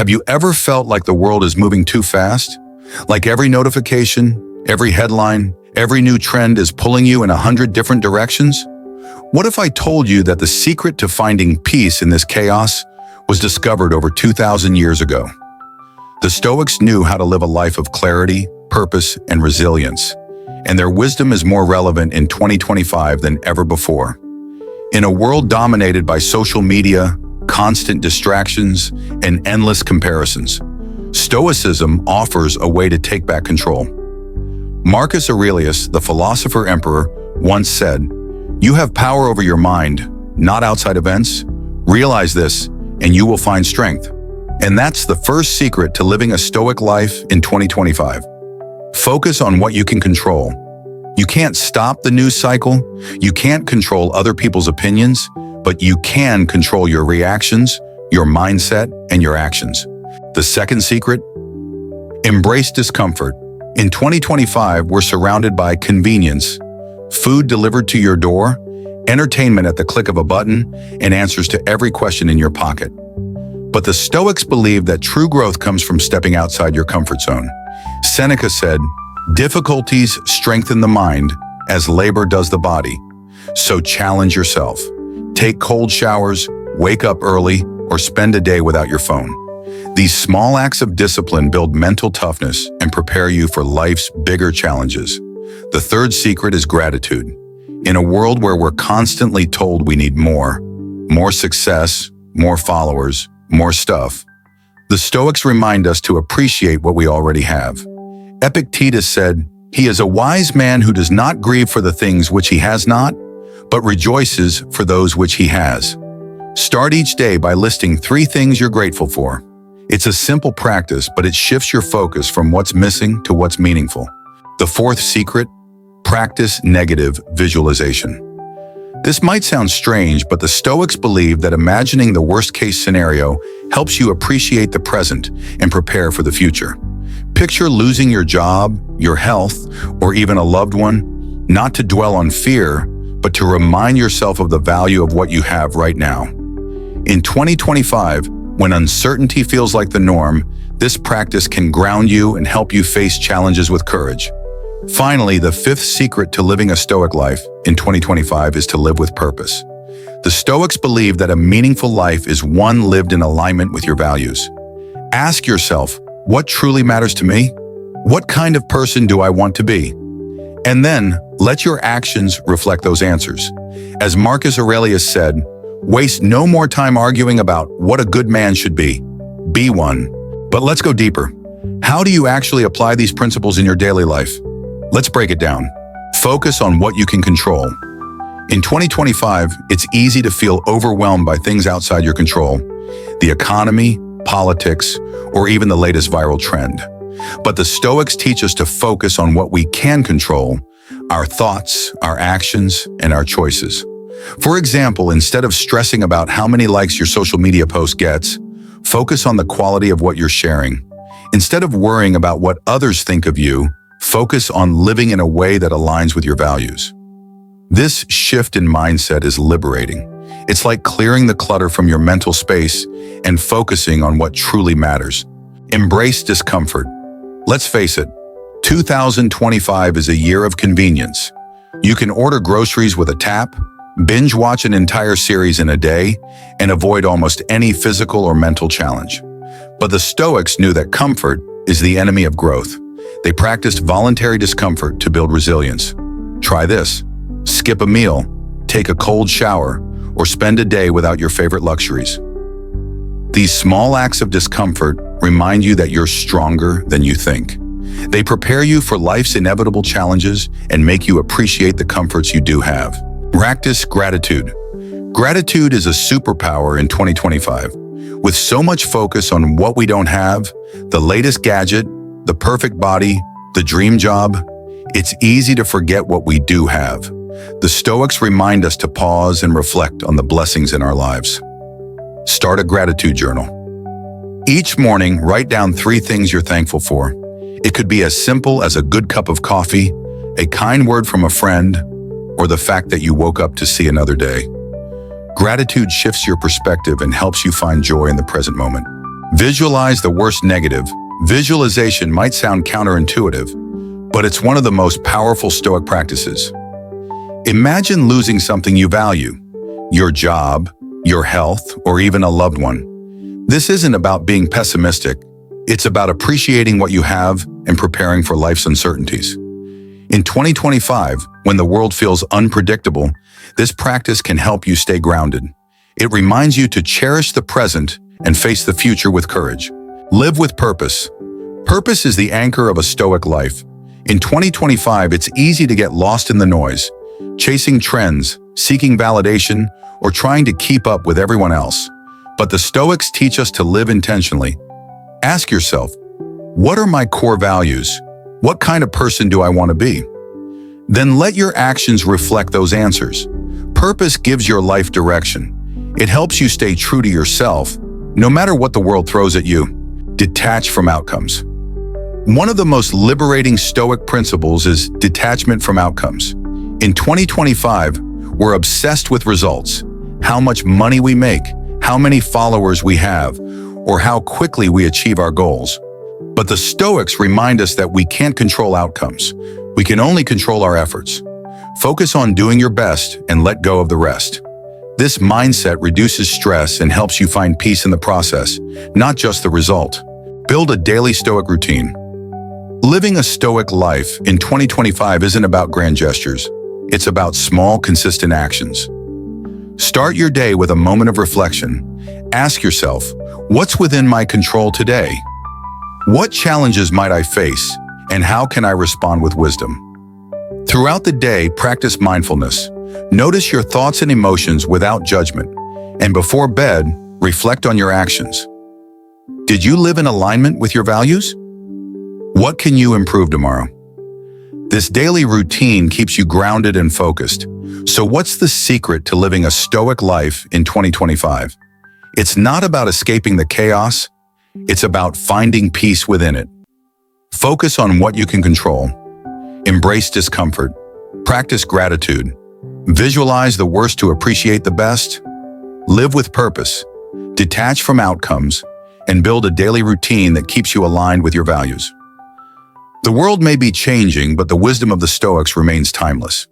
Have you ever felt like the world is moving too fast? Like every notification, every headline, every new trend is pulling you in 100 different directions? What if I told you that the secret to finding peace in this chaos was discovered over 2,000 years ago? The Stoics knew how to live a life of clarity, purpose, and resilience, and their wisdom is more relevant in 2025 than ever before. In a world dominated by social media, constant distractions, and endless comparisons, Stoicism offers a way to take back control. Marcus Aurelius, the philosopher-emperor, once said, "You have power over your mind, not outside events. Realize this, and you will find strength." And that's the first secret to living a Stoic life in 2025. Focus on what you can control. You can't stop the news cycle, you can't control other people's opinions, but you can control your reactions, your mindset, and your actions. The second secret? Embrace discomfort. In 2025, we're surrounded by convenience, food delivered to your door, entertainment at the click of a button, and answers to every question in your pocket. But the Stoics believe that true growth comes from stepping outside your comfort zone. Seneca said, "Difficulties strengthen the mind as labor does the body." So challenge yourself. Take cold showers, wake up early, or spend a day without your phone. These small acts of discipline build mental toughness and prepare you for life's bigger challenges. The third secret is gratitude. In a world where we're constantly told we need more success, more followers, more stuff, the Stoics remind us to appreciate what we already have. Epictetus said, "He is a wise man who does not grieve for the things which he has not, but rejoices for those which he has." Start each day by listing 3 things you're grateful for. It's a simple practice, but it shifts your focus from what's missing to what's meaningful. The fourth secret, practice negative visualization. This might sound strange, but the Stoics believe that imagining the worst-case scenario helps you appreciate the present and prepare for the future. Picture losing your job, your health, or even a loved one, not to dwell on fear, but to remind yourself of the value of what you have right now. In 2025, when uncertainty feels like the norm, this practice can ground you and help you face challenges with courage. Finally, the fifth secret to living a Stoic life in 2025 is to live with purpose. The Stoics believe that a meaningful life is one lived in alignment with your values. Ask yourself, what truly matters to me? What kind of person do I want to be? And then, let your actions reflect those answers. As Marcus Aurelius said, waste no more time arguing about what a good man should be. Be one. But let's go deeper. How do you actually apply these principles in your daily life? Let's break it down. Focus on what you can control. In 2025, it's easy to feel overwhelmed by things outside your control, the economy, politics, or even the latest viral trend. But the Stoics teach us to focus on what we can control, our thoughts, our actions, and our choices. For example, instead of stressing about how many likes your social media post gets, focus on the quality of what you're sharing. Instead of worrying about what others think of you, focus on living in a way that aligns with your values. This shift in mindset is liberating. It's like clearing the clutter from your mental space and focusing on what truly matters. Embrace discomfort. Let's face it, 2025 is a year of convenience. You can order groceries with a tap, binge watch an entire series in a day, and avoid almost any physical or mental challenge. But the Stoics knew that comfort is the enemy of growth. They practiced voluntary discomfort to build resilience. Try this. Skip a meal, take a cold shower, or spend a day without your favorite luxuries. These small acts of discomfort remind you that you're stronger than you think. They prepare you for life's inevitable challenges and make you appreciate the comforts you do have. Practice gratitude. Gratitude is a superpower in 2025. With so much focus on what we don't have, the latest gadget, the perfect body, the dream job, it's easy to forget what we do have. The Stoics remind us to pause and reflect on the blessings in our lives. Start a gratitude journal. Each morning, write down 3 things you're thankful for. It could be as simple as a good cup of coffee, a kind word from a friend, or the fact that you woke up to see another day. Gratitude shifts your perspective and helps you find joy in the present moment. Visualize the worst negative. Visualization might sound counterintuitive, but it's one of the most powerful Stoic practices. Imagine losing something you value, your job, your health, or even a loved one. This isn't about being pessimistic. It's about appreciating what you have and preparing for life's uncertainties. In 2025, when the world feels unpredictable, this practice can help you stay grounded. It reminds you to cherish the present and face the future with courage. Live with purpose. Purpose is the anchor of a Stoic life. In 2025, it's easy to get lost in the noise, chasing trends, seeking validation, or trying to keep up with everyone else. But the Stoics teach us to live intentionally. Ask yourself, what are my core values? What kind of person do I want to be? Then let your actions reflect those answers. Purpose gives your life direction. It helps you stay true to yourself, no matter what the world throws at you. Detach from outcomes. One of the most liberating Stoic principles is detachment from outcomes. In 2025, we're obsessed with results. How much money we make, how many followers we have, or how quickly we achieve our goals. But the Stoics remind us that we can't control outcomes. We can only control our efforts. Focus on doing your best and let go of the rest. This mindset reduces stress and helps you find peace in the process, not just the result. Build a daily Stoic routine. Living a Stoic life in 2025 isn't about grand gestures. It's about small, consistent actions. Start your day with a moment of reflection. Ask yourself, what's within my control today? What challenges might I face, and how can I respond with wisdom? Throughout the day, practice mindfulness. Notice your thoughts and emotions without judgment, and before bed, reflect on your actions. Did you live in alignment with your values? What can you improve tomorrow? This daily routine keeps you grounded and focused. So what's the secret to living a Stoic life in 2025? It's not about escaping the chaos. It's about finding peace within it. Focus on what you can control. Embrace discomfort. Practice gratitude. Visualize the worst to appreciate the best. Live with purpose. Detach from outcomes, and build a daily routine that keeps you aligned with your values. The world may be changing, but the wisdom of the Stoics remains timeless.